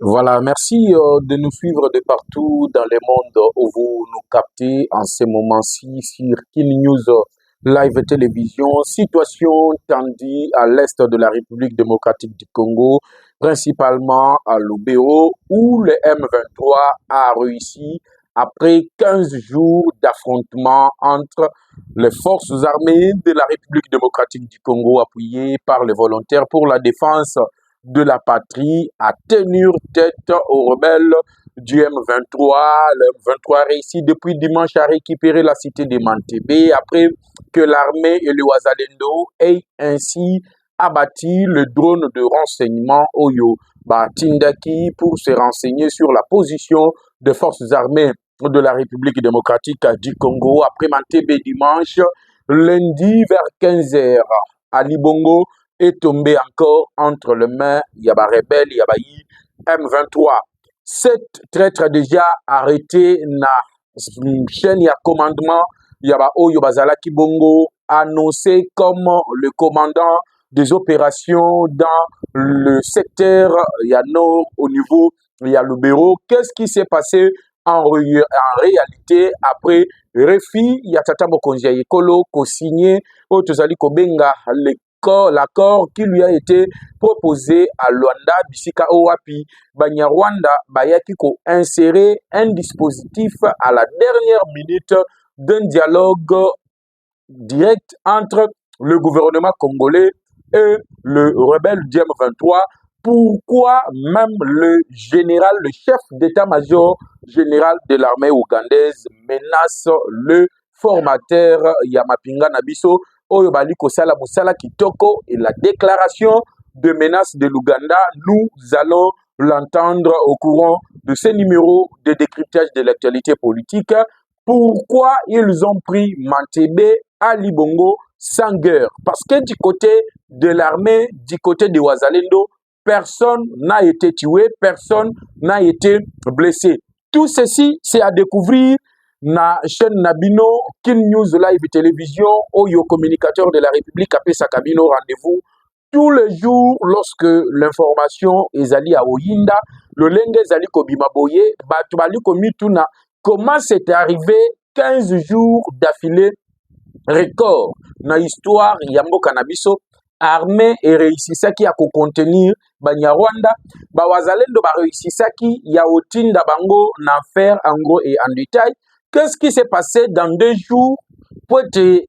Voilà, merci de nous suivre de partout dans le monde où vous nous captez en ce moment-ci sur Kin News Live Télévision. Situation tendue à l'est de la République démocratique du Congo, principalement à Lubero, où le M23 a réussi, après 15 jours d'affrontement entre les forces armées de la République démocratique du Congo, appuyées par les volontaires pour la défense de la patrie, à tenir tête aux rebelles du M23. Le M23 réussit depuis dimanche à récupérer la cité de Mantébé après que l'armée et le Wazalendo aient ainsi abattu le drone de renseignement Oyo Batindaki pour se renseigner sur la position des forces armées de la République démocratique du Congo. Après Mantébé dimanche, lundi vers 15 h, Ali Bongo est tombé encore entre les mains Yaba Rebelle, Yabayi, M23. Cette traître a déjà arrêté na chaîne ya commandement Yaba Oyo Bazalaki Bongo, annoncé comme le commandant des opérations dans le secteur nord au niveau le bureau. Qu'est-ce qui s'est passé en réalité après Refi Yatata Mokonzi Ekolo co-signé au Tozali Kobenga l'accord qui lui a été proposé à Luanda, Bisika Owapi, Banyarwanda, Bayaki ko insérer un dispositif à la dernière minute d'un dialogue direct entre le gouvernement congolais et le rebelle du M23. Pourquoi même le général, le chef d'état-major général de l'armée ougandaise menace le formateur Yamapinga Nabiso Oyo bali kosala musala kitoko, et la déclaration de menace de l'Ouganda, nous allons l'entendre au courant de ces numéros de décryptage de l'actualité politique. Pourquoi ils ont pris Mantébé à Libongo sans guerre? Parce que du côté de l'armée, du côté de Wazalendo, personne n'a été tué, personne n'a été blessé. Tout ceci, c'est à découvrir na chaîne Nabino, Kin News Live Télévision, Oyo communicateur de la République, appelle sa cabine au rendez-vous tous les jours lorsque l'information est allée à Oyinda, le lenge zali kobimaboye, batubali komituna. Comment c'est arrivé 15 jours d'affilée record na histoire Yambo Canabiso, armée et réussissaki à contenir Banyarwanda, Bawazalendo ba réussissaki ya otinda bango na faire en gros et en détail. Qu'est-ce qui s'est passé dans 2 jours pour que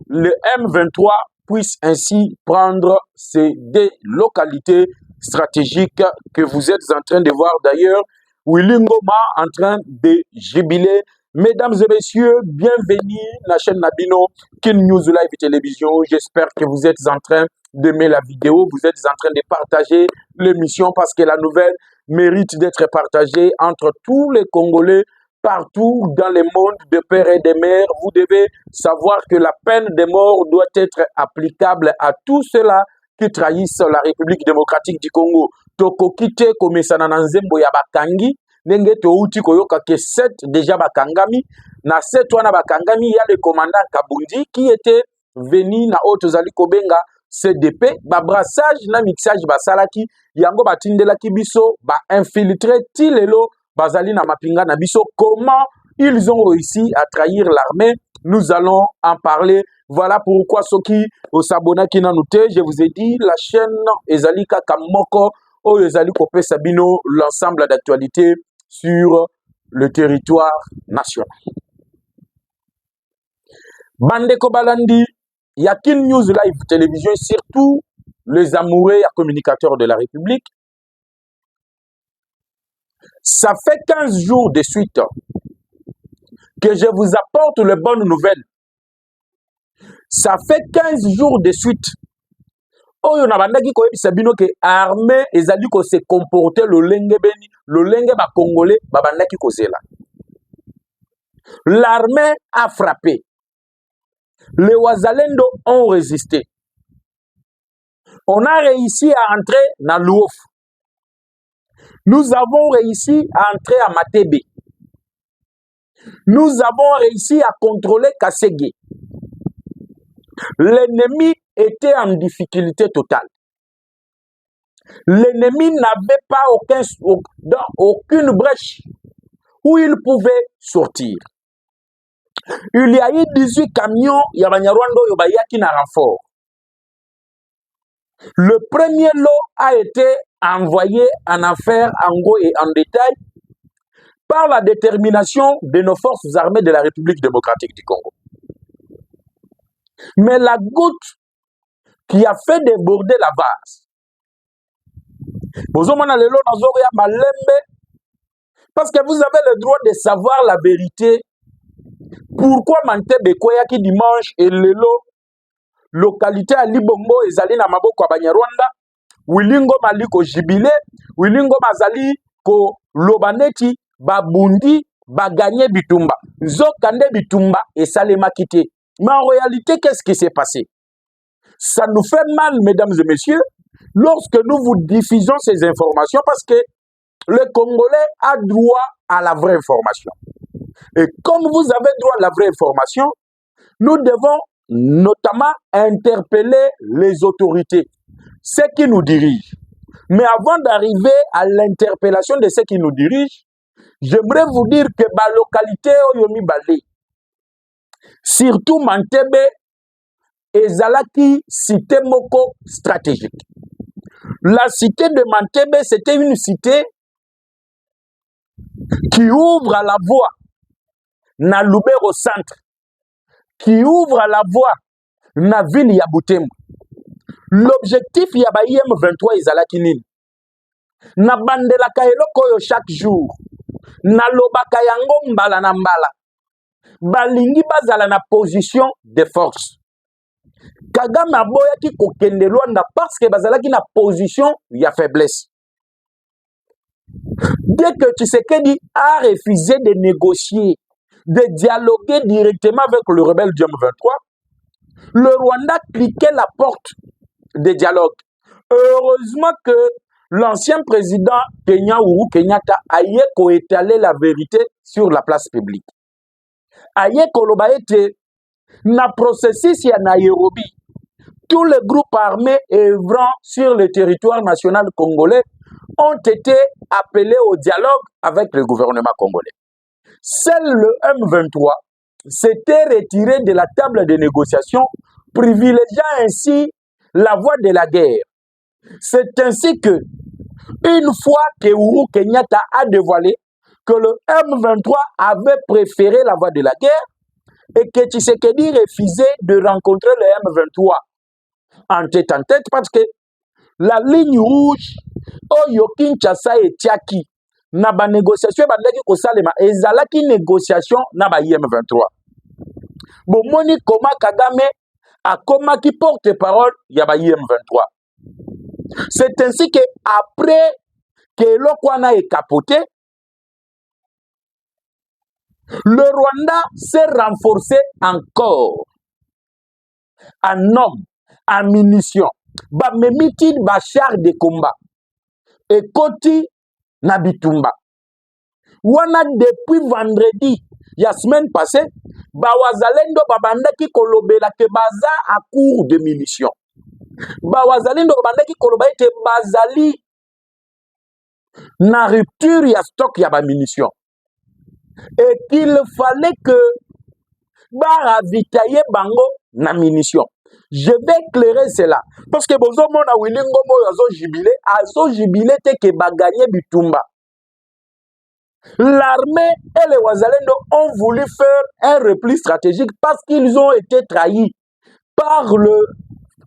le M23 puisse ainsi prendre ces 2 localités stratégiques que vous êtes en train de voir d'ailleurs? Willy Ngoma en train de jubiler. Mesdames et messieurs, bienvenue à la chaîne Nabino, Kin News Live Télévision. J'espère que vous êtes en train d'aimer la vidéo, vous êtes en train de partager l'émission parce que la nouvelle mérite d'être partagée entre tous les Congolais partout dans le monde de père et de mère. Vous devez savoir que la peine de mort doit être applicable à tous ceux-là qui trahissent la République démocratique du Congo. Tokokite komesana na nzembo ya bakangi, nenge touti koyoka que 7 déjà bakangami. Na 7 wana bakangami, il y a le commandant Kabundi qui était venu na Otozali Kobenga CDP, ba brassage na mixage basalaki, yango batindelaki biso, ba infiltré tilelo bazali na mapinga na biso. Comment ils ont réussi à trahir l'armée? Nous allons en parler. Voilà pourquoi Soki Osabona Kinanute, je vous ai dit, la chaîne Ezalika Kamoko, ou Ezali Kope Sabino, l'ensemble d'actualités sur le territoire national. Bandeko Balandi, Yakin News Live Télévision, surtout les amoureux et communicateurs de la République. Ça fait 15 jours de suite que je vous apporte les bonnes nouvelles. Ça fait 15 jours de suite. Oyo na bandaki ko yebisa bino ke armée ezali ko se comporter le lenge beni, le lenge ba congolais ba bandaki ko zela. L'armée a frappé. Les Wazalendo ont résisté. On a réussi à entrer dans l'Ououf. Nous avons réussi à entrer à Matébé. Nous avons réussi à contrôler Kasségué. L'ennemi était en difficulté totale. L'ennemi n'avait pas aucune brèche où il pouvait sortir. Il y a eu 18 camions, il y a Yobayaki na renfort. Le premier lot a été envoyé en affaires, en gros et en détail, par la détermination de nos forces armées de la République démocratique du Congo. Mais la goutte qui a fait déborder la vase, parce que vous avez le droit de savoir la vérité. Pourquoi Mantebe Koyaki dimanche et Lelo, localité à Libongo et Zali na maboko ya Banyarwanda, Wilingo Maliko Jibile, Wilingo Mazali ko Lobaneti, Babundi, Baganye Bitumba, Zokande Bitumba et Salema Kite. Mais en réalité, qu'est-ce qui s'est passé? Ça nous fait mal, mesdames et messieurs, lorsque nous vous diffusons ces informations, parce que le Congolais a droit à la vraie information. Et comme vous avez droit à la vraie information, nous devons notamment interpeller les autorités, ceux qui nous dirigent. Mais avant d'arriver à l'interpellation de ceux qui nous dirigent, j'aimerais vous dire que la localité Oyomi Balé, surtout Mantebe, ezalaki cité moko stratégique. La cité de Mantebe, c'était une cité qui ouvre à la voie na Lubero centre, qui ouvre à la voie na ville ya Butembo. L'objectif ya ba IM23 ezalaki nini? Na bandelaka eloko yo chaque jour, na lobaka yango mbala na mbala, balingi bazala na position de force. Kagame aboyaki kokende Luanda parce que bazalaki na position ya faiblesse. Dès que Tshisekedi a refusé de négocier, de dialoguer directement avec le rebelle du M23, le Rwanda cliquait la porte de dialogue. Heureusement que l'ancien président Kenya Uhuru Kenyatta a étalé la vérité sur la place publique. Aye koloba ete na processus ya Nairobi, tous les groupes armés œuvrant sur le territoire national congolais ont été appelés au dialogue avec le gouvernement congolais. Seul le M23 s'était retiré de la table de négociation, privilégiant ainsi la voie de la guerre. C'est ainsi que, une fois que Uhuru Kenyatta a dévoilé que le M23 avait préféré la voie de la guerre et que Tshisekedi refusait de rencontrer le M23 en tête parce que la ligne rouge, Oyo Kinshasa et Tiaki, na ba négociation bandaki ko salema ezalaki négociation na ba IM23. Bomoni koma Kagame akomaki porte-parole ya ba IM23. C'est ainsi que après que l'Okwana est capoté, le Rwanda s'est renforcé encore en hommes, en munitions, ba memiti ba char de combat et koti na Bitumba. Wana depuis vendredi, la semaine passée, Bawazalendo babandaki kolobela ke baza à court de munitions. Bawazalendo babandaki kolobela ke bazali na rupture ya stock ya ba munitions. Et qu'il fallait que baravitailler bango na munitions. Je vais éclairer cela. Parce que bozo mona wilingo mo azo jubilé te ke baganye Bitumba. L'armée et les Wazalendo ont voulu faire un repli stratégique parce qu'ils ont été trahis par le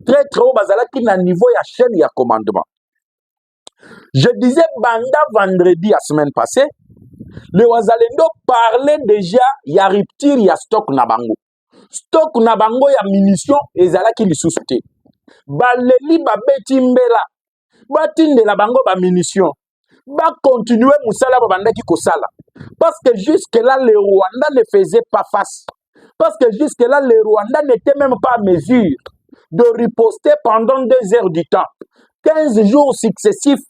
très haut Bazala qui n'a niveau ya chaîne ya commandement. Je disais banda vendredi la semaine passée, les Wazalendo parlaient déjà ya rupture ya stock na bango. Stock na bango ya munitions ezala ki lisusu. Baleli babeti mbela batinde la bango ba munitions. Va continuer Moussala Babandaki Kosala. Parce que jusque-là, le Rwanda ne faisait pas face. Parce que jusque-là, le Rwanda n'était même pas à mesure de riposter pendant 2 heures du temps. 15 jours successifs,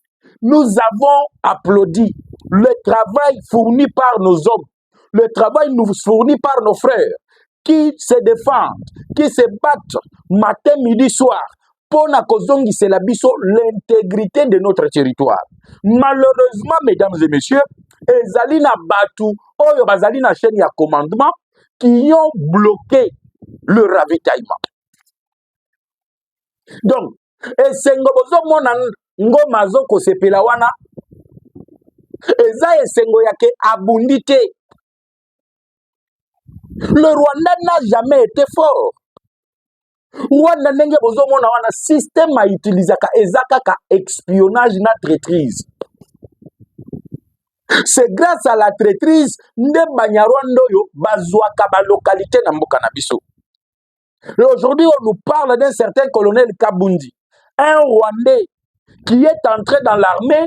nous avons applaudi le travail fourni par nos hommes, le travail fourni par nos frères qui se défendent, qui se battent matin, midi, soir pour na kozongisela biso l'intégrité de notre territoire. Malheureusement, mesdames et messieurs, ezali na batu oyo bazali na chaîne ya commandement qui ont bloqué le ravitaillement. Donc, esengo bozomona ngoma zo kosepela wana eza esengo yake abundi te. Le Rwanda n'a jamais été fort. Rwanda ndenge bozomona wana système a utilisé ka espionnage na traîtrise. C'est grâce à la traîtrise nde Banyarwanda yo bazwaka ba localité na mboka na biso. Aujourd'hui, on nous parle d'un certain colonel Kabundi, un Rwandais qui est entré dans l'armée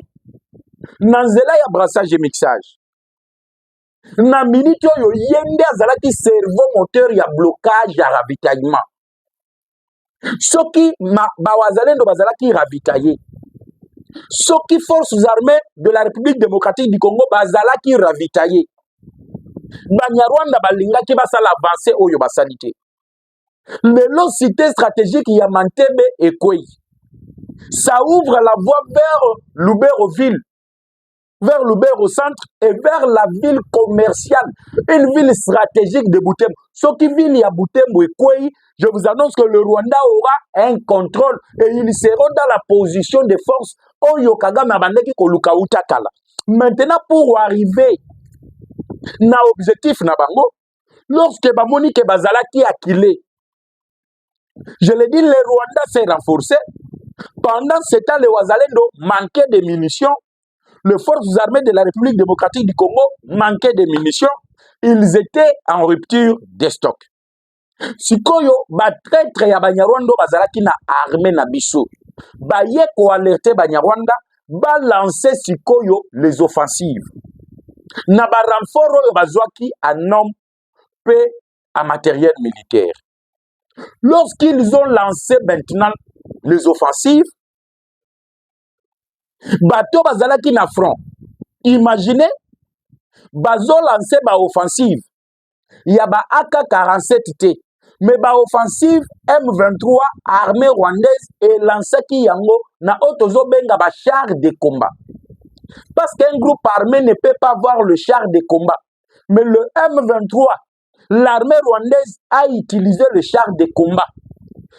dans nzela ya brassage et mixage. Na minute oyo yende azalaki cerveau moteur ya blocage ya ravitaillement. Soki bawazalendo bazalaki ravitailler. Soki forces armées de la République démocratique du Congo bazalaki ravitailler. Banyarwanda balingaki basala avancer oyo basalite. Lelo cité stratégique ya Mantebe et Kwei. Ça ouvre la voie vers Lubero-Ville, vers Lubero centre et vers la ville commerciale, une ville stratégique de Butembo. Ce qui ville à Butembo et Kwei, je vous annonce que le Rwanda aura un contrôle et ils seront dans la position de force Oyo Kagame abandeki koluka utakala. Maintenant pour arriver na objectif na bango, lorsque bamoni ke bazalaki akilé, je l'ai dit, le Rwanda s'est renforcé. Pendant ce temps, les Wazalendo manquaient de munitions. Les forces armées de la République démocratique du Congo manquaient de munitions. Ils étaient en rupture de stock. Sikoyo, ba traître ya Banyarwanda bazalaki na armée na biso. Ba ye ko alerter Banyarwanda, ba lancer sikoyo les offensives. Na ba renfort yo bazwaki en homme pe en matériel militaire. Lorsqu'ils ont lancé maintenant les offensives, bateau bazalaki na front. Imaginez, bazo lancé ba offensive. Il y a ba AK-47T. Mais ba offensive M23 armée rwandaise et lancé ki yango na otozo benga ba char de combat. Parce qu'un groupe armé ne peut pas voir le char de combat. Mais le M23, l'armée rwandaise a utilisé le char de combat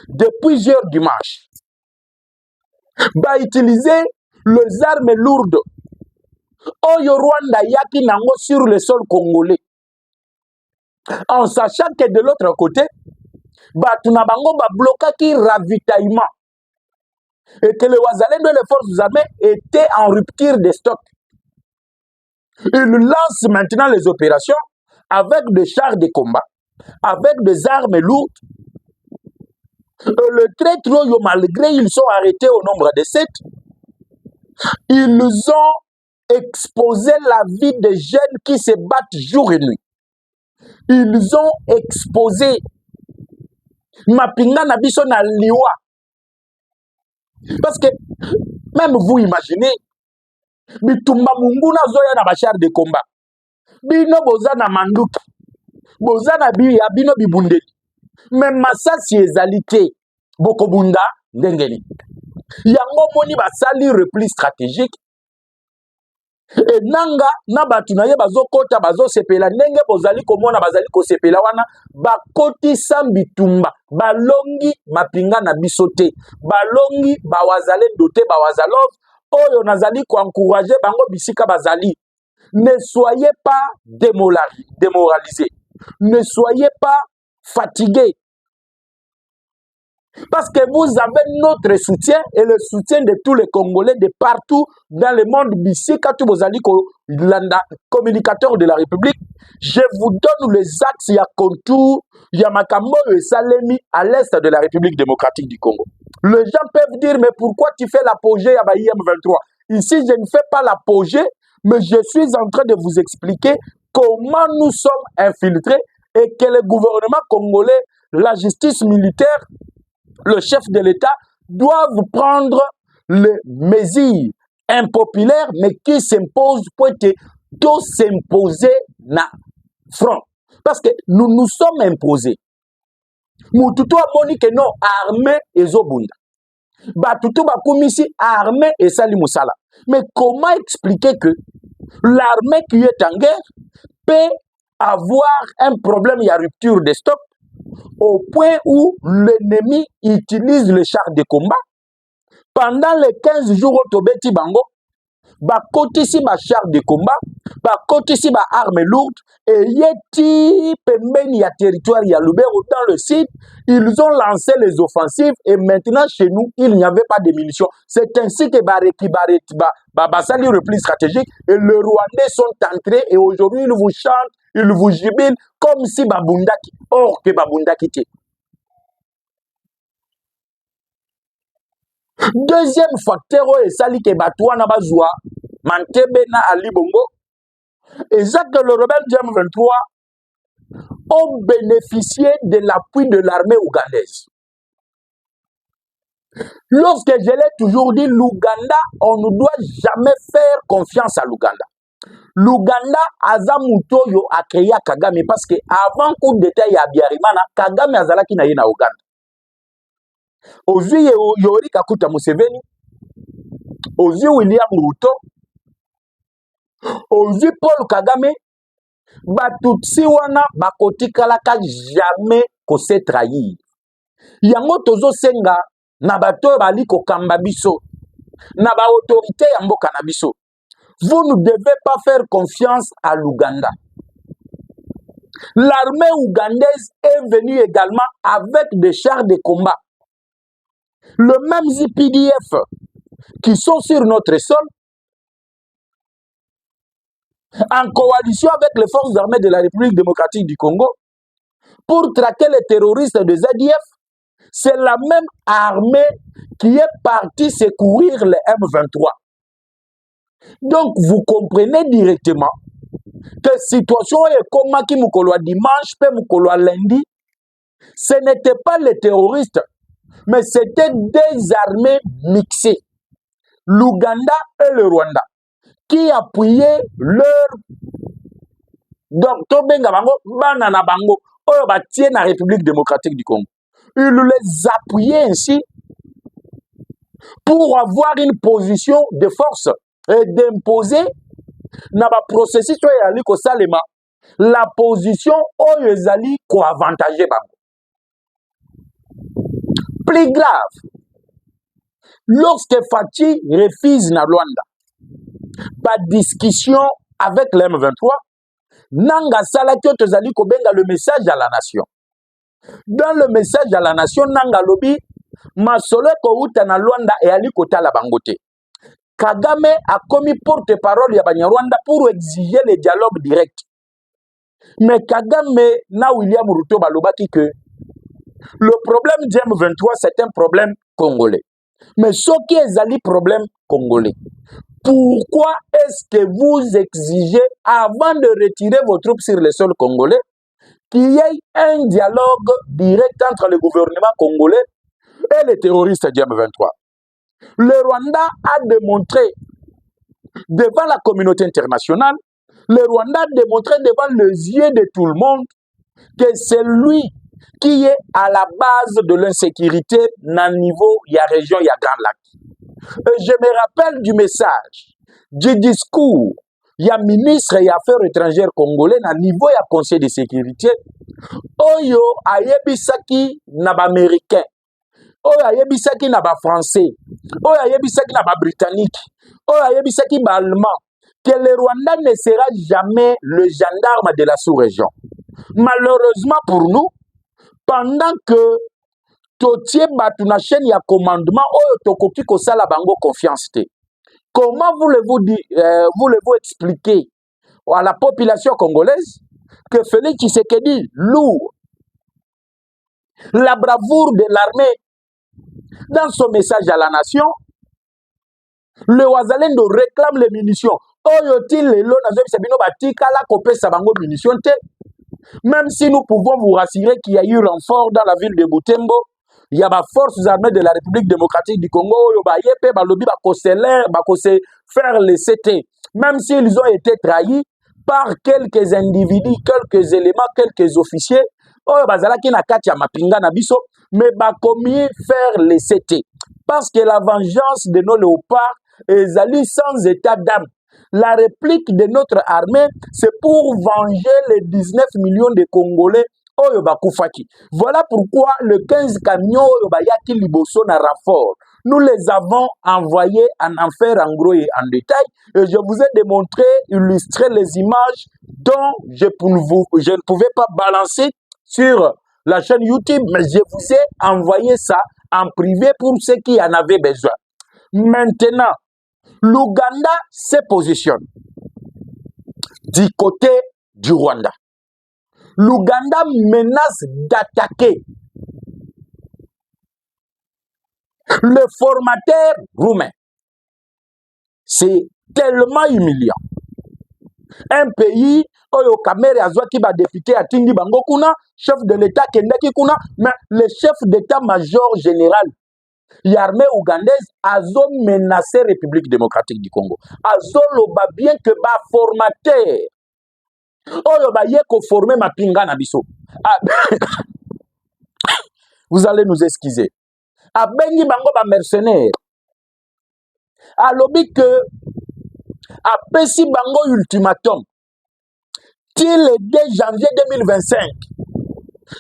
de plusieurs dimanches. Va utiliser les armes lourdes. Oyo Rwanda yaki nango sur le sol congolais. En sachant que de l'autre côté, Batuna Bango va bloquer ravitaillement. Et que les Wazalendo et les forces armées étaient en rupture de stock. Ils lancent maintenant les opérations avec des chars de combat, avec des armes lourdes. Le traître, malgré ils sont arrêtés au nombre de 7, ils ont exposé la vie des jeunes qui se battent jour et nuit. Ils ont exposé Mapinga Nabiso na liwa. Parce que même vous imaginez, bitumba munguna zoya na bachar de combat. Bino boza na manduki. Boza na biya bino bibundeli. Mais masasi ezalité bokobunda ndengeni. Yango moni basali repli stratégique. Et nanga na batu na ye bazokota bazosepela ndenge bozali komona bazali kosepela wana bakoti sambitumba balongi mapinga na bisote balongi bawazale doté bawazalov oyo nazali ko encourager bango bisika bazali. Ne soyez pas démoralisés. Ne soyez pas fatigués. Parce que vous avez notre soutien et le soutien de tous les Congolais de partout dans le monde. Bisika tu bozali ko landa communicateur de la République. Je vous donne les axes ya contour ya makambo et salemi à l'est de la République démocratique du Congo. Les gens peuvent dire mais pourquoi tu fais l'apogée à IM23? Ici je ne fais pas l'apogée, mais je suis en train de vous expliquer comment nous sommes infiltrés et que le gouvernement congolais, la justice militaire, le chef de l'État doivent prendre les mesures impopulaires mais qui s'imposent pour être tout s'imposer na front. Parce que nous nous sommes imposés. Mututo amoni que non armée ezobunda. Batutu bakumisi armée et sali musala. Mais comment expliquer que l'armée qui est en guerre peut avoir un problème, il y a rupture de stock, au point où l'ennemi utilise le char de combat pendant les 15 jours au Tobeti Bango, bakotisi ba char de combat, bakotisi ba armes lourdes, et yeti pembeni ya territoire ya Lubero dans le site, ils ont lancé les offensives et maintenant chez nous, il n'y avait pas de munitions. C'est ainsi que Basali repli stratégique et les Rwandais sont entrés et aujourd'hui ils vous chantent, ils vous jubilent comme si Babundaki, or que Babundaki était. Deuxième facteur, c'est Sali ke Batouana Bazoua, Mantebe na Ali Bongo, et Jacques le rebelle Djem 23 ont bénéficié de l'appui de l'armée ougandaise. Lorsque je l'ai toujours dit, l'Ouganda, on ne doit jamais faire confiance à l'Ouganda. L'Ouganda, Azamutoyo a créé Kagame parce que avant coup d'État ya Biarimana, Kagame azalaki na ye na Ouganda. Ozi Yoweri Kaguta Museveni, Ozi William Ruto, Ozi Paul Kagame, Batutsi wana bakotikalaka jamais ko se trahir. Yango tozo senga na bato bali ko kamba biso, na ba autorité ya mboka na biso. Vous ne devez pas faire confiance à l'Ouganda. L'armée ougandaise est venue également avec des chars de combat. Le même ZPDF qui sont sur notre sol, en coalition avec les forces armées de la République démocratique du Congo, pour traquer les terroristes de ZDF, c'est la même armée qui est partie secourir les M23. Donc, vous comprenez directement que la situation est comme qui mukolo dimanche, pe mukolo lundi, ce n'était pas les terroristes, mais c'était des armées mixées. L'Ouganda et le Rwanda, qui appuyaient leur docteur Benga Bango, Banana Bango, ou batien la République démocratique du Congo. Ils les appuyaient ainsi pour avoir une position de force et d'imposer na ba processus yali ko salema la position oyo ezali ko avantager bango. Plus grave, lorsque Fachi refuse na Rwanda ba discussion avec l'M23, nanga salaki tozali ko benga le message à la nation. Dans le message à la nation nanga lobi masolo ko uta na Rwanda e ali ko tala bangote. Kagame a commis porte-parole ya Banyarwanda pour exiger le dialogue direct. Mais Kagame na William Ruto balobaki que le problème du M23 c'est un problème congolais. Mais ce qui est un problème congolais, pourquoi est-ce que vous exigez avant de retirer vos troupes sur le sol congolais qu'il y ait un dialogue direct entre le gouvernement congolais et les terroristes du M23? Le Rwanda a démontré devant la communauté internationale, le Rwanda a démontré devant les yeux de tout le monde que c'est lui qui est à la base de l'insécurité dans le niveau, il y a région, il y a Grand Lac. Et je me rappelle du message, du discours, il y a ministre et affaires étrangères congolais dans le niveau, il y a conseil de sécurité. Oyo ayebisaki na ba américain. Oyo ayebisaki na ba français, oyo ayebisaki na ba britannique, oyo ayebisaki ba allemand, que le Rwanda ne sera jamais le gendarme de la sous-région. Malheureusement pour nous, pendant que totie batu na chaîne ya commandement oyo tokoki kosala bango confiance te. Comment voulez-vous expliquer à la population congolaise que Félix Tshisekedi loue la bravoure de l'armée dans son message à la nation? Le Wazalendo réclame les munitions. Oyotil lelo nazobi sabino batika la kopesa bango munitions te. Même si nous pouvons vous rassurer qu'il y a eu renfort dans la ville de Butembo, il y a des forces armées de la République démocratique du Congo, faire les CT, même s'ils ont été trahis par quelques individus, quelques éléments, quelques officiers, mais combien faire les CT. Parce que la vengeance de nos léopards est allée sans état d'âme. La réplique de notre armée, c'est pour venger les 19 millions de Congolais. Voilà pourquoi le 15 camions Yaki Liboso na renfort, nous les avons envoyés en enfer en gros et en détail. Et je vous ai démontré, illustré les images dont je ne pouvais pas balancer sur la chaîne YouTube, mais je vous ai envoyé ça en privé pour ceux qui en avaient besoin. Maintenant, l'Ouganda se positionne du côté du Rwanda. L'Ouganda menace d'attaquer le formateur roumain. C'est tellement humiliant. Un pays, Oyo Kamere Azwaki ba député à Tindi Bango Kuna, chef de l'État Kendaki Kuna, mais le chef d'État-major général, l'armée ougandaise, a menacé la République démocratique du Congo. Azo loba bien que ba formateur. Oyo ba yeko former ma pinga na biso. Vous allez nous excuser. A bengi bango ba mercenaire. A lobi que a pesi bango ultimatum. Till le 2 janvier 2025.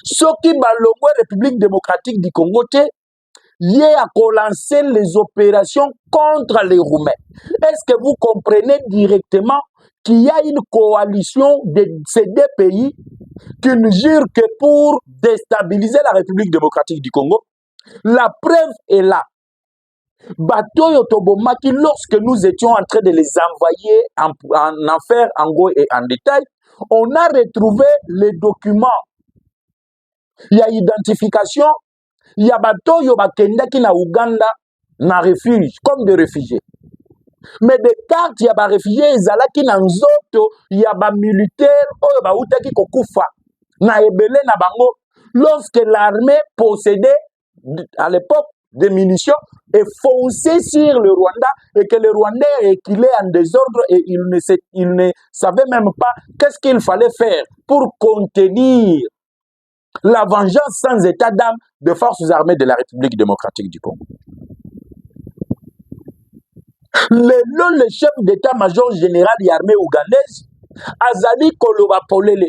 Soki balongo République démocratique du Congo te yé a lancé les opérations contre les Roumains. Est-ce que vous comprenez directement qu'il y a une coalition de ces deux pays qui ne jure que pour déstabiliser la République démocratique du Congo? La preuve est là. Bateau Yotobomaki, lorsque nous étions en train de les envoyer en enfer, en gros et en détail, on a retrouvé les documents. Il y a identification, il y a bateau Yobakenda qui na Ouganda, na refuge, comme des réfugiés. Mais des cartes, il y a des réfugiés, qui na nzoto, il y a des militaires, il y a des kokufa, na ebele na bango. Lorsque l'armée possédait, à l'époque, des munitions, et fonçait sur le Rwanda, et que le Rwandais est qu'il est en désordre, et il ne savait même pas qu'est-ce qu'il fallait faire pour contenir la vengeance sans état d'âme des forces armées de la République démocratique du Congo. Le chef d'état-major général de l'armée ougandaise, Azali Koloba Polele,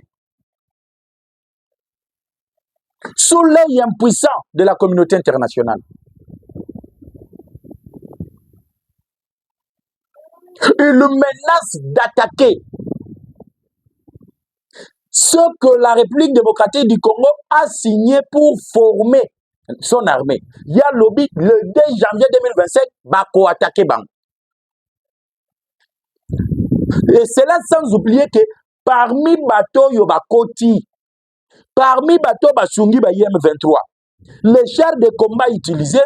sous l'œil impuissant de la communauté internationale. Il menace d'attaquer ce que la République démocratique du Congo a signé pour former son armée. Il y a lobby le 2 janvier 2027, Bako attaqué Bang. Et c'est là sans oublier que parmi bateaux Yobakoti, parmi bateaux Basungi M23, les chars de combat utilisés,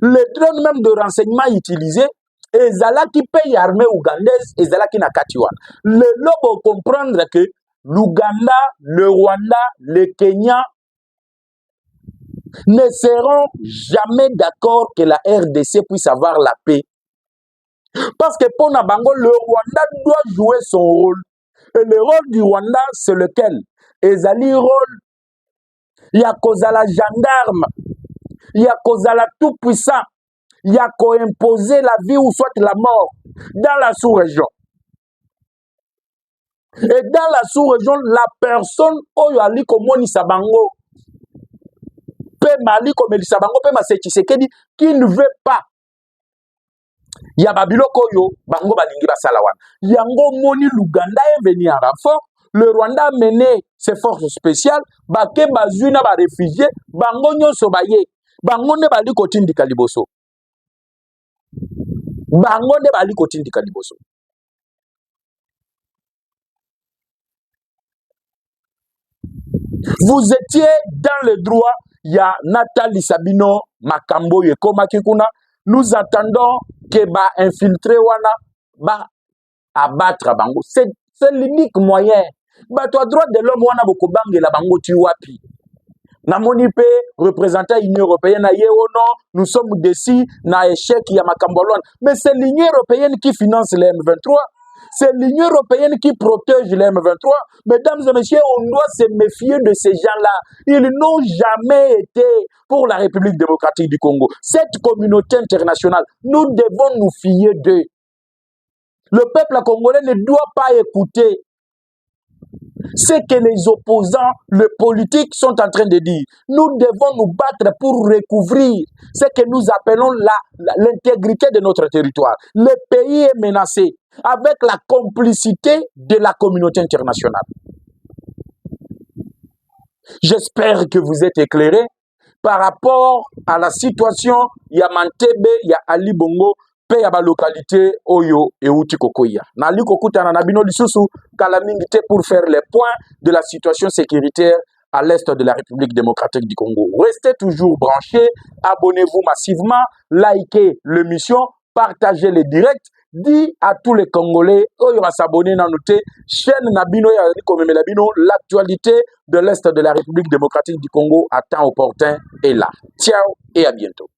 les drones même de renseignement utilisés, et Zala qui paye l'armée ougandaise, et Zala qui n'a qu'à tuer. Le lobo comprendre que l'Ouganda, le Rwanda, le Kenya ne seront jamais d'accord que la RDC puisse avoir la paix. Parce que pour Nabango, le Rwanda doit jouer son rôle. Et le rôle du Rwanda, c'est lequel? Ezali rôle. Il y a Kozala gendarme. Il y a Kozala tout puissant. Il y a qu'à imposer la vie ou soit la mort dans la sous-région. Et dans la sous-région, la personne Oyali Komoni Sabango, Pemali Komeli Sabango, Pema Sechisekedi, qui ne veut pas. Il y a Babiloko Yo, Bango Balingi Basalawan. Yango Moni Luganda est venu en renfort. Le Rwanda a mené ses forces spéciales. Bake Bazuna ba réfugiés. Bango Nyo Sobaye. Bango ne bali Kotindi Kaliboso. Bango ne bali Kotindi Kaliboso. Vous étiez dans le droit. Il y a Nathalie Sabino, Makambo Yekoma Kikuna. Nous attendons que ba infiltrer wana ba abattre bango. C'est l'unique moyen. Ba toi droit de l'homme wana bokobange la bango tu wapi. Namoni pe représentant l'Union européenne na non, nous sommes décis na échec ya makambo. Mais c'est l'Union européenne qui finance les M23. C'est l'Union européenne qui protège les M23. Mesdames et messieurs, on doit se méfier de ces gens-là. Ils n'ont jamais été pour la République démocratique du Congo. Cette communauté internationale, nous devons nous fier d'eux. Le peuple congolais ne doit pas écouter ce que les opposants, les politiques sont en train de dire. Nous devons nous battre pour recouvrir ce que nous appelons l'intégrité de notre territoire. Le pays est menacé avec la complicité de la communauté internationale. J'espère que vous êtes éclairés par rapport à la situation. Il y a Mantebe, il y a Ali Bongo, pe ya ba localité Oyo et Outi Kokoya. Nali kokutana na bino lisusu kalamingite pour faire les points de la situation sécuritaire à l'est de la République démocratique du Congo. Restez toujours branchés, abonnez-vous massivement, likez l'émission, partagez les directs, dit à tous les Congolais, Oyo va s'abonner dans notre chaîne Nabino ya Komeme-Labino, l'actualité de l'est de la République démocratique du Congo à temps opportun est là. Ciao et à bientôt.